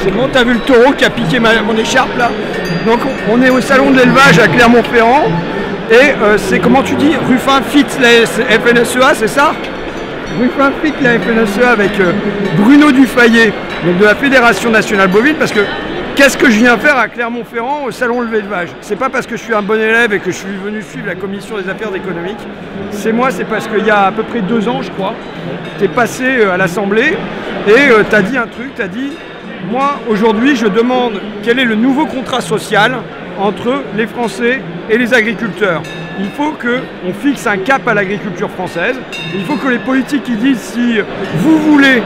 C'est bon, t'as vu le taureau qui a piqué mon écharpe là? Donc on est au salon de l'élevage à Clermont-Ferrand et c'est, comment tu dis, Ruffin fit la FNSEA, c'est ça? Ruffin fit la FNSEA avec Bruno Dufayet, donc de la Fédération Nationale Bovine, parce que qu'est-ce que je viens faire à Clermont-Ferrand au salon de l'élevage? C'est pas parce que je suis un bon élève et que je suis venu suivre la commission des affaires économiques. C'est moi, c'est parce qu'il y a à peu près 2 ans, je crois, tu es passé à l'Assemblée et tu as dit un truc, tu as dit, moi aujourd'hui je demande quel est le nouveau contrat social entre les Français et les agriculteurs. Il faut qu'on fixe un cap à l'agriculture française. Il faut que les politiques qui disent si vous voulez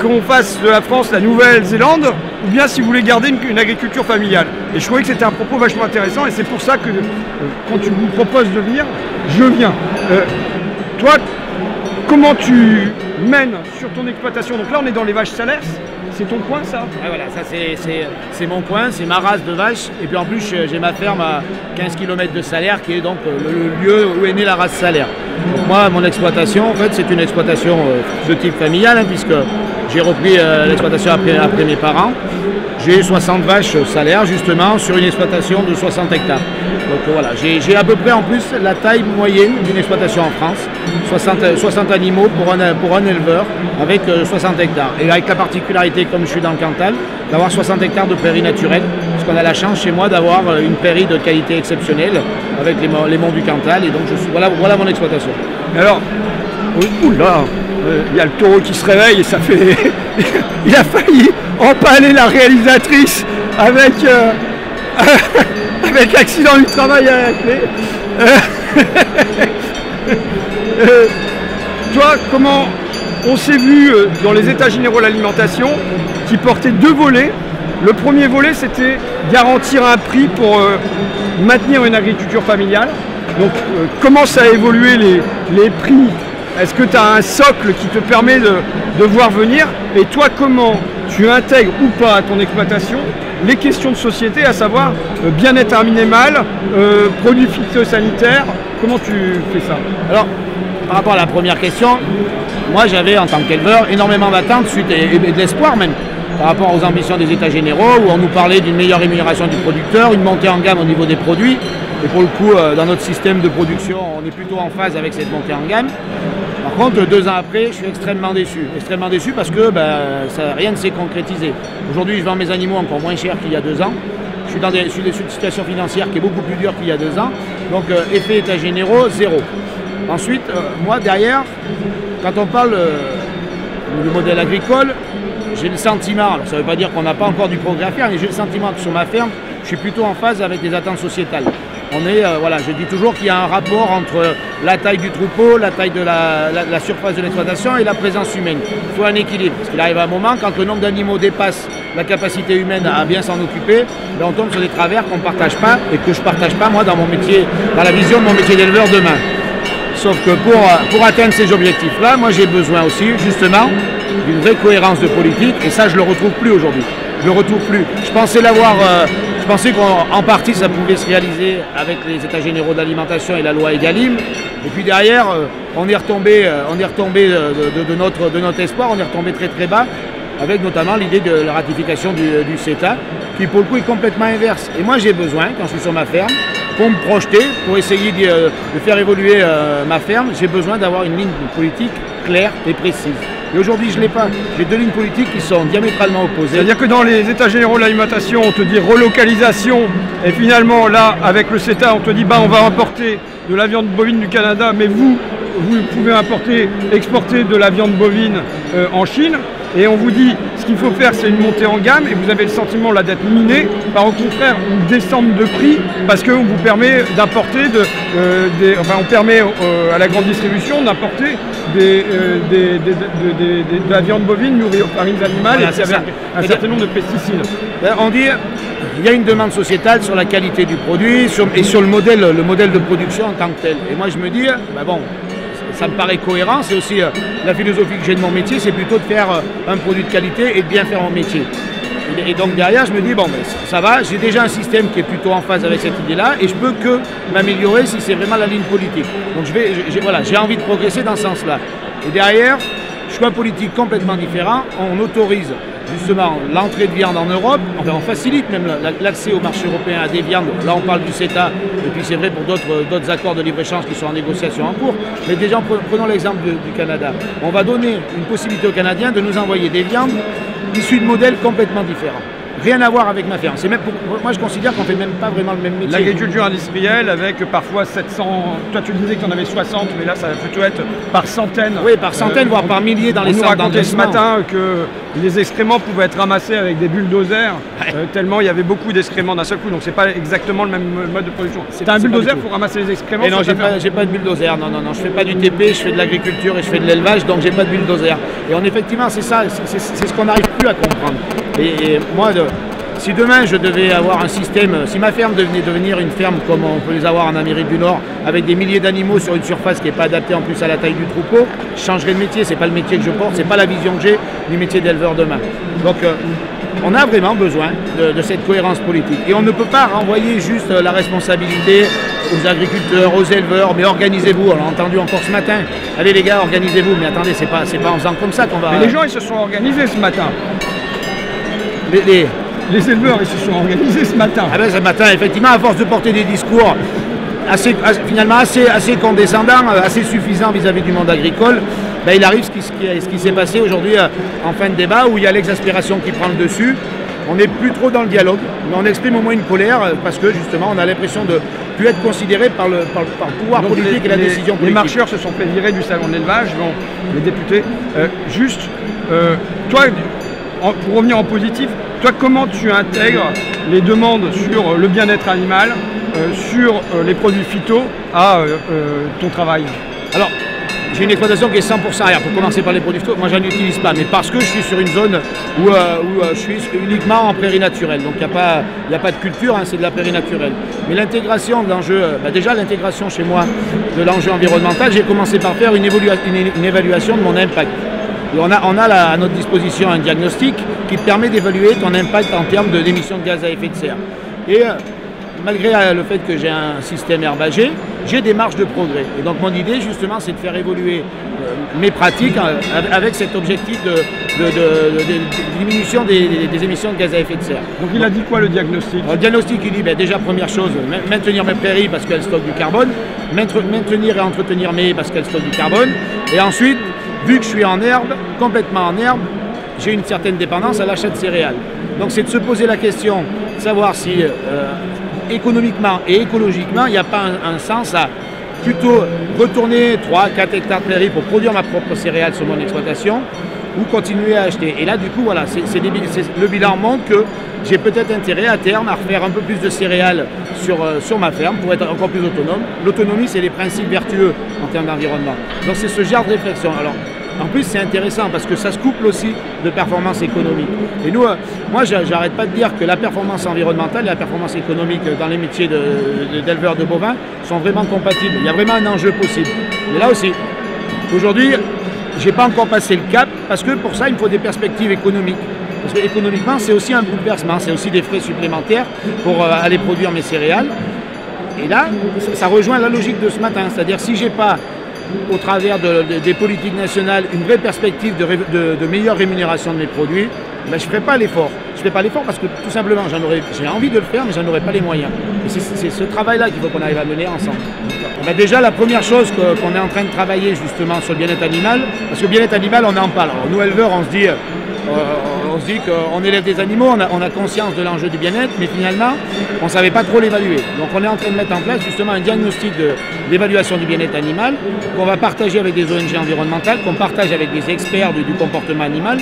qu'on fasse de la France la Nouvelle-Zélande ou bien si vous voulez garder une agriculture familiale. Et je trouvais que c'était un propos vachement intéressant et c'est pour ça que quand tu me proposes de venir, je viens. Toi, comment tu mènes sur ton exploitation? Donc là on est dans les vaches salaires. C'est ton coin ça? Ouais, voilà, ça c'est mon coin, c'est ma race de vache. Et puis en plus j'ai ma ferme à 15 km de Salaire qui est donc le lieu où est née la race Salaire. Donc moi mon exploitation en fait c'est une exploitation de type familial hein, puisque j'ai repris l'exploitation après mes parents. J'ai 60 vaches Salaire justement sur une exploitation de 60 hectares. Donc voilà, j'ai à peu près en plus la taille moyenne d'une exploitation en France, 60 animaux pour un éleveur avec 60 hectares. Et avec la particularité, comme je suis dans le Cantal, d'avoir 60 hectares de prairies naturelles, parce qu'on a la chance chez moi d'avoir une prairie de qualité exceptionnelle avec les monts du Cantal. Et donc voilà mon exploitation. Alors, oula, il y a le taureau qui se réveille et ça fait... il a failli empaler la réalisatrice avec... avec l'accident du travail à la clé. Toi, comment on s'est vu dans les états généraux de l'alimentation qui portaient 2 volets. Le premier volet, c'était garantir un prix pour maintenir une agriculture familiale. Donc, comment ça a évolué les prix? Est-ce que tu as un socle qui te permet de voir venir? Et toi, comment tu intègres ou pas à ton exploitation les questions de société, à savoir bien-être animal, produits phytosanitaires? Comment tu fais ça? Alors, par rapport à la première question, moi j'avais en tant qu'éleveur énormément d'attentes et de l'espoir même par rapport aux ambitions des États généraux où on nous parlait d'une meilleure rémunération du producteur, une montée en gamme au niveau des produits. Et pour le coup, dans notre système de production, on est plutôt en phase avec cette montée en gamme. Par contre, 2 ans après, je suis extrêmement déçu. Extrêmement déçu parce que rien ne s'est concrétisé. Aujourd'hui, je vends mes animaux encore moins cher qu'il y a 2 ans. Je suis dans une situation financière qui est beaucoup plus dure qu'il y a 2 ans. Donc, effet États généraux, 0. Ensuite, moi, derrière, quand on parle du modèle agricole, j'ai le sentiment, alors ça ne veut pas dire qu'on n'a pas encore du progrès à faire, mais j'ai le sentiment que sur ma ferme, je suis plutôt en phase avec des attentes sociétales. On est, voilà, je dis toujours qu'il y a un rapport entre la taille du troupeau, la taille de la surface de l'exploitation et la présence humaine. Il faut un équilibre, parce qu'il arrive un moment, quand le nombre d'animaux dépasse la capacité humaine à bien s'en occuper, ben on tombe sur des travers qu'on ne partage pas et que je ne partage pas moi dans mon métier, dans la vision de mon métier d'éleveur demain. Sauf que pour atteindre ces objectifs-là, moi j'ai besoin aussi justement d'une vraie cohérence de politique et ça je ne le retrouve plus aujourd'hui. Je ne le retrouve plus. Je pensais l'avoir... Je pensais qu'en partie ça pouvait se réaliser avec les états généraux d'alimentation et la loi Egalim. Et puis derrière, on est retombé de notre espoir, on est retombé très très bas, avec notamment l'idée de la ratification du CETA, qui pour le coup est complètement inverse. Et moi j'ai besoin, quand je suis sur ma ferme, pour me projeter, pour essayer de faire évoluer ma ferme, j'ai besoin d'avoir une ligne politique claire et précise. Et aujourd'hui, je ne l'ai pas. J'ai 2 lignes politiques qui sont diamétralement opposées. C'est-à-dire que dans les états généraux de l'alimentation, on te dit relocalisation, et finalement, là, avec le CETA, on te dit on va importer de la viande bovine du Canada, mais vous pouvez exporter de la viande bovine en Chine. Et on vous dit, ce qu'il faut faire, c'est une montée en gamme, et vous avez le sentiment là d'être miné, par au contraire, une descente de prix, parce qu'on vous permet d'importer, on permet à la grande distribution d'importer de la viande bovine nourrie aux farines animales, voilà, et avec un certain nombre de pesticides. On dit, il y a une demande sociétale sur la qualité du produit et sur le modèle de production en tant que tel. Et moi je me dis, ça me paraît cohérent, c'est aussi la philosophie que j'ai de mon métier, c'est plutôt de faire un produit de qualité et de bien faire mon métier. Et donc derrière, je me dis, ça va, j'ai déjà un système qui est plutôt en phase avec cette idée-là, et je peux que m'améliorer si c'est vraiment la ligne politique. Donc j'ai envie de progresser dans ce sens-là. Et derrière, choix politique complètement différent. On autorise justement l'entrée de viande en Europe, enfin on facilite même l'accès au marché européen à des viandes. Là on parle du CETA, et puis c'est vrai pour d'autres accords de libre-échange qui sont en négociation en cours. Mais déjà prenons l'exemple du Canada. On va donner une possibilité aux Canadiens de nous envoyer des viandes issues de modèles complètement différents. Rien à voir avec ma ferme. Moi, je considère qu'on ne fait même pas vraiment le même métier. L'agriculture industrielle avec parfois 700... Toi, tu disais que tu en avais 60, mais là, ça va plutôt être par centaines. Oui, par centaines, voire par milliers dans les centres d'engraissement. On nous racontait ce matin que les excréments pouvaient être ramassés avec des bulldozers, tellement il y avait beaucoup d'excréments d'un seul coup. Donc, c'est pas exactement le même mode de production. C'est un bulldozer pour ramasser les excréments? Non, j'ai pas de bulldozer. Non, je fais pas du TP, je fais de l'agriculture et je fais de l'élevage, donc j'ai pas de bulldozer. Et effectivement, c'est ça, c'est ce qu'on n'arrive plus à comprendre. Et moi, si demain je devais avoir un système, si ma ferme devenait devenir une ferme comme on peut les avoir en Amérique du Nord, avec des milliers d'animaux sur une surface qui n'est pas adaptée en plus à la taille du troupeau, je changerais de métier. C'est pas le métier que je porte, c'est pas la vision que j'ai du métier d'éleveur demain. Donc on a vraiment besoin de cette cohérence politique. Et on ne peut pas renvoyer juste la responsabilité aux agriculteurs, aux éleveurs, mais organisez-vous. On l'a entendu encore ce matin. Allez les gars, organisez-vous. Mais attendez, c'est pas en faisant comme ça qu'on va... Mais les gens, ils se sont organisés ce matin. Les éleveurs, ils se sont organisés ce matin. Ah ben ce matin, effectivement, à force de porter des discours finalement assez condescendants, assez suffisants vis-à-vis du monde agricole, ben il arrive ce qui s'est passé aujourd'hui en fin de débat, où il y a l'exaspération qui prend le dessus. On n'est plus trop dans le dialogue, mais on exprime au moins une colère parce que justement on a l'impression de ne plus être considéré par le pouvoir politique et la décision politique. Les marcheurs se sont fait virer du salon de l'élevage, les députés. Toi, pour revenir en positif, toi, comment tu intègres les demandes sur le bien-être animal, sur les produits phyto à ton travail? Alors, j'ai une exploitation qui est 100% arrière. Pour commencer par les produits phyto, moi je n'en utilise pas, mais parce que je suis sur une zone où je suis uniquement en prairie naturelle. Donc il n'y a pas de culture, c'est de la prairie naturelle. Mais l'intégration de l'enjeu, déjà l'intégration chez moi de l'enjeu environnemental, j'ai commencé par faire une évaluation de mon impact. Et on a à notre disposition un diagnostic qui te permet d'évaluer ton impact en termes d'émissions de gaz à effet de serre. Et malgré le fait que j'ai un système herbagé, j'ai des marges de progrès. Et donc mon idée justement c'est de faire évoluer mes pratiques avec cet objectif de diminution des émissions de gaz à effet de serre. Donc il a dit quoi le diagnostic? Le diagnostic il dit déjà première chose, maintenir mes prairies parce qu'elles stockent du carbone, maintenir et entretenir mes haies parce qu'elles stockent du carbone, et ensuite, vu que je suis en herbe, complètement en herbe, j'ai une certaine dépendance à l'achat de céréales. Donc c'est de se poser la question de savoir si économiquement et écologiquement, il n'y a pas un sens à plutôt retourner 3-4 hectares de prairie pour produire ma propre céréale sur mon exploitation ou continuer à acheter. Et là, du coup, voilà, le bilan montre que j'ai peut-être intérêt à terme à refaire un peu plus de céréales sur ma ferme pour être encore plus autonome. L'autonomie, c'est les principes vertueux en termes d'environnement. Donc c'est ce genre de réflexion. Alors, en plus, c'est intéressant parce que ça se couple aussi de performance économique. Et nous, moi, j'arrête pas de dire que la performance environnementale et la performance économique dans les métiers d'éleveurs de bovins sont vraiment compatibles. Il y a vraiment un enjeu possible. Mais là aussi, aujourd'hui, je n'ai pas encore passé le cap parce que pour ça, il me faut des perspectives économiques. Parce que économiquement, c'est aussi un bouleversement, c'est aussi des frais supplémentaires pour aller produire mes céréales. Et là, ça rejoint la logique de ce matin. C'est-à-dire si je n'ai pas, au travers des politiques nationales, une vraie perspective de meilleure rémunération de mes produits, ben, je ne ferai pas l'effort. Je ne ferai pas l'effort parce que tout simplement, j'ai envie de le faire, mais je n'en aurai pas les moyens. Et c'est ce travail-là qu'il faut qu'on arrive à mener ensemble. Ben déjà, la première chose qu'on est en train de travailler justement sur le bien-être animal, parce que le bien-être animal, on en parle. Alors, nous, éleveurs, on se dit qu'on élève des animaux, on a conscience de l'enjeu du bien-être, mais finalement, on ne savait pas trop l'évaluer. Donc on est en train de mettre en place justement un diagnostic d'évaluation du bien-être animal qu'on va partager avec des ONG environnementales, qu'on partage avec des experts du comportement animal,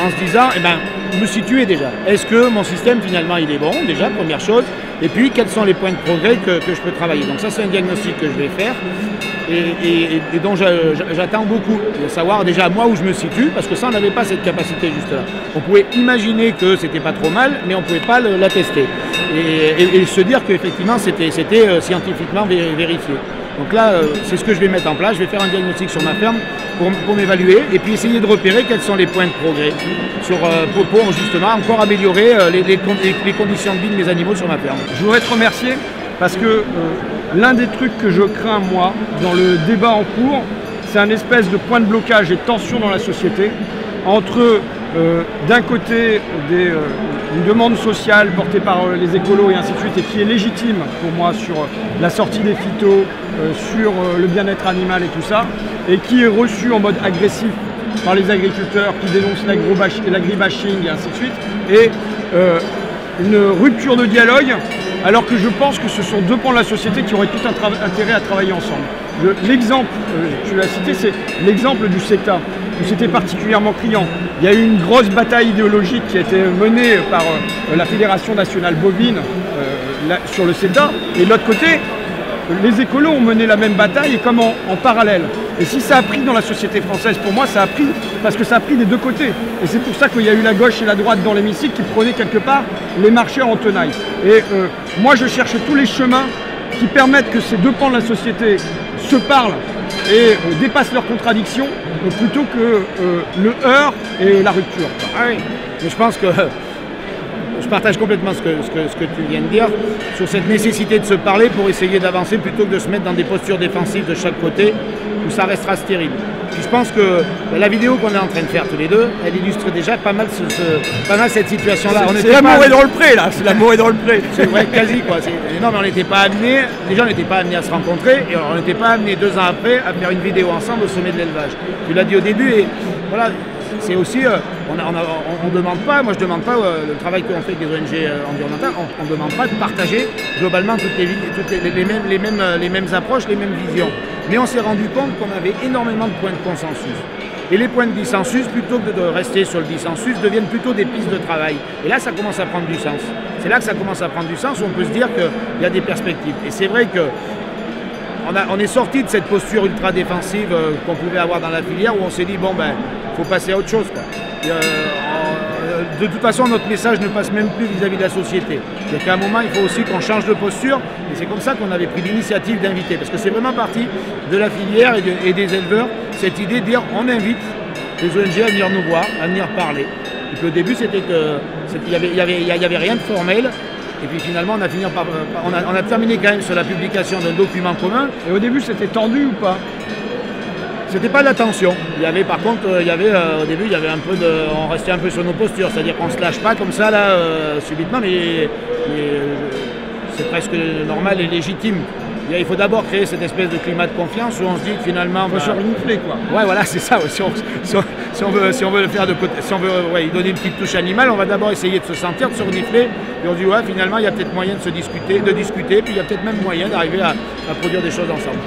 en se disant, eh ben, me situer déjà. Est-ce que mon système finalement il est bon, déjà, première chose, et puis quels sont les points de progrès que je peux travailler. Donc ça c'est un diagnostic que je vais faire. Et dont j'attends beaucoup, de savoir déjà moi où je me situe, parce que ça on n'avait pas cette capacité juste là. On pouvait imaginer que c'était pas trop mal, mais on ne pouvait pas l'attester. Et se dire qu'effectivement c'était scientifiquement vérifié. Donc là, c'est ce que je vais mettre en place. Je vais faire un diagnostic sur ma ferme pour m'évaluer et puis essayer de repérer quels sont les points de progrès pour justement encore améliorer les conditions de vie de mes animaux sur ma ferme. Je voudrais te remercier parce que l'un des trucs que je crains moi dans le débat en cours, c'est un espèce de point de blocage et de tension dans la société entre d'un côté une demande sociale portée par les écolos et ainsi de suite, et qui est légitime pour moi sur la sortie des phytos, sur le bien-être animal et tout ça, et qui est reçue en mode agressif par les agriculteurs qui dénoncent l'agribashing et ainsi de suite, et une rupture de dialogue, alors que je pense que ce sont deux pans de la société qui auraient tout intérêt à travailler ensemble. L'exemple, tu l'as cité, c'est l'exemple du CETA, où c'était particulièrement criant. Il y a eu une grosse bataille idéologique qui a été menée par la Fédération nationale bovine sur le CETA, et de l'autre côté, les écolos ont mené la même bataille, et comme en parallèle. Et si ça a pris dans la société française, pour moi, ça a pris, parce que ça a pris des deux côtés. Et c'est pour ça qu'il y a eu la gauche et la droite dans l'hémicycle qui prenaient quelque part les marcheurs en tenaille. Et moi, je cherche tous les chemins qui permettent que ces deux pans de la société se parlent et dépassent leurs contradictions, plutôt que le heurt et la rupture. Ah oui, mais je pense que je partage complètement ce que tu viens de dire sur cette nécessité de se parler pour essayer d'avancer plutôt que de se mettre dans des postures défensives de chaque côté où ça restera stérile. Puis je pense que la vidéo qu'on est en train de faire tous les deux, elle illustre déjà pas mal cette situation-là. C'est l'amour est dans le pré là, c'est l'amour est dans le pré. C'est vrai, quasi quoi. Non mais on n'était pas amenés, déjà on n'était pas amenés à se rencontrer et on n'était pas amenés 2 ans après à faire une vidéo ensemble au sommet de l'élevage. Tu l'as dit au début et voilà. C'est aussi, on ne demande pas, moi je ne demande pas le travail qu'on fait avec des ONG environnementales, on ne demande pas de partager globalement toutes les mêmes approches, les mêmes visions. Mais on s'est rendu compte qu'on avait énormément de points de consensus. Et les points de dissensus, plutôt que de rester sur le dissensus, deviennent plutôt des pistes de travail. Et là, ça commence à prendre du sens. C'est là que ça commence à prendre du sens, où on peut se dire qu'il y a des perspectives. Et c'est vrai que on est sorti de cette posture ultra défensive qu'on pouvait avoir dans la filière, où on s'est dit, bon ben, faut passer à autre chose, quoi. De toute façon, notre message ne passe même plus vis-à-vis de la société. Donc à un moment, il faut aussi qu'on change de posture. Et c'est comme ça qu'on avait pris l'initiative d'inviter. Parce que c'est vraiment parti de la filière et des éleveurs, cette idée de dire on invite les ONG à venir nous voir, à venir parler. Et puis au début, c'était qu'il n'y avait rien de formel. Et puis finalement, on a fini on a terminé quand même sur la publication d'un document commun. Et au début, c'était tendu ou pas? C'était pas de la tension. Il y avait par contre, au début, il y avait un peu on restait un peu sur nos postures, c'est-à-dire qu'on se lâche pas comme ça là subitement, mais c'est presque normal et légitime. Il faut d'abord créer cette espèce de climat de confiance où on se dit que finalement, on va se renifler quoi. Ouais, voilà, c'est ça. Si on veut le faire de côté, si on veut y donner une petite touche animale, on va d'abord essayer de se sentir, de se renifler, et on se dit ouais, finalement, il y a peut-être moyen de discuter, puis il y a peut-être même moyen d'arriver à produire des choses ensemble.